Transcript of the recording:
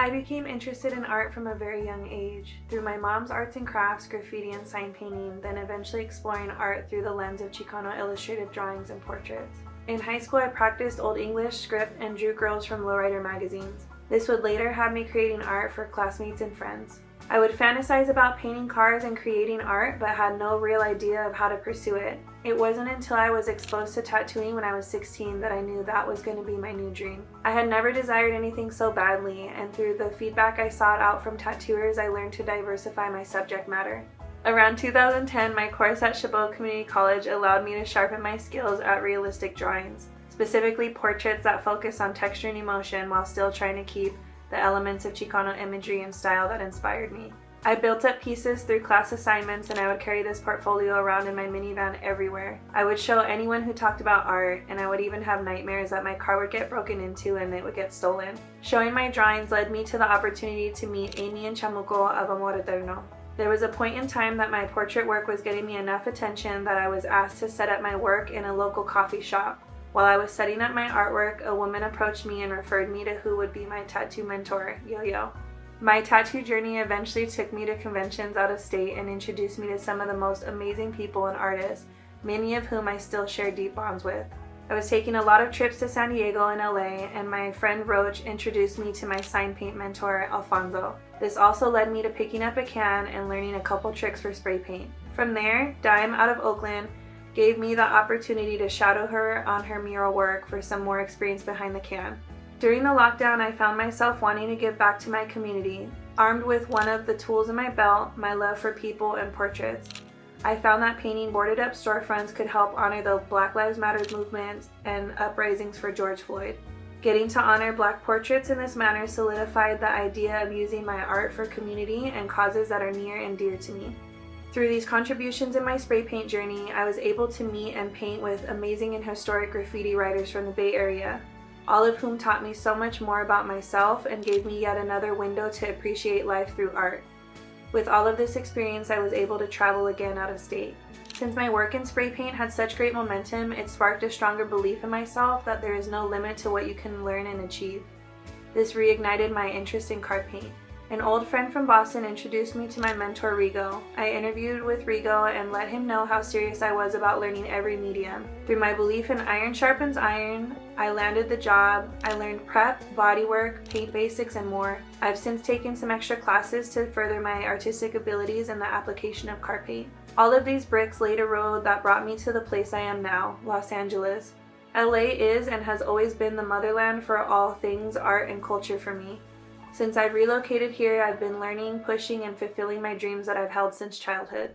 I became interested in art from a very young age, through my mom's arts and crafts, graffiti, and sign painting, then eventually exploring art through the lens of Chicano illustrative drawings and portraits. In high school, I practiced Old English, script, and drew girls from lowrider magazines. This would later have me creating art for classmates and friends. I would fantasize about painting cars and creating art, but had no real idea of how to pursue it. It wasn't until I was exposed to tattooing when I was 16 that I knew that was going to be my new dream. I had never desired anything so badly, and through the feedback I sought out from tattooers, I learned to diversify my subject matter. Around 2010, my course at Chabot Community College allowed me to sharpen my skills at realistic drawings, specifically portraits that focus on texture and emotion while still trying to keep the elements of Chicano imagery and style that inspired me. I built up pieces through class assignments, and I would carry this portfolio around in my minivan everywhere. I would show anyone who talked about art, and I would even have nightmares that my car would get broken into and it would get stolen. Showing my drawings led me to the opportunity to meet Amy and Chamuco of Amor Eterno. There was a point in time that my portrait work was getting me enough attention that I was asked to set up my work in a local coffee shop. While I was setting up my artwork, a woman approached me and referred me to who would be my tattoo mentor, Yo-Yo. My tattoo journey eventually took me to conventions out of state and introduced me to some of the most amazing people and artists, many of whom I still share deep bonds with. I was taking a lot of trips to San Diego and LA, and my friend Roach introduced me to my sign paint mentor, Alfonso. This also led me to picking up a can and learning a couple tricks for spray paint. From there, Dime out of Oakland gave me the opportunity to shadow her on her mural work for some more experience behind the can. During the lockdown, I found myself wanting to give back to my community. Armed with one of the tools in my belt, my love for people and portraits, I found that painting boarded up storefronts could help honor the Black Lives Matter movement and uprisings for George Floyd. Getting to honor Black portraits in this manner solidified the idea of using my art for community and causes that are near and dear to me. Through these contributions in my spray paint journey, I was able to meet and paint with amazing and historic graffiti writers from the Bay Area, all of whom taught me so much more about myself and gave me yet another window to appreciate life through art. With all of this experience, I was able to travel again out of state. Since my work in spray paint had such great momentum, it sparked a stronger belief in myself that there is no limit to what you can learn and achieve. This reignited my interest in card paint. An old friend from Boston introduced me to my mentor Rigo. I interviewed with Rigo and let him know how serious I was about learning every medium. Through my belief in iron sharpens iron, I landed the job. I learned prep, bodywork, paint basics, and more. I've since taken some extra classes to further my artistic abilities in the application of card paint. All of these bricks laid a road that brought me to the place I am now, Los Angeles. LA is and has always been the motherland for all things art and culture for me. Since I've relocated here, I've been learning, pushing, and fulfilling my dreams that I've held since childhood.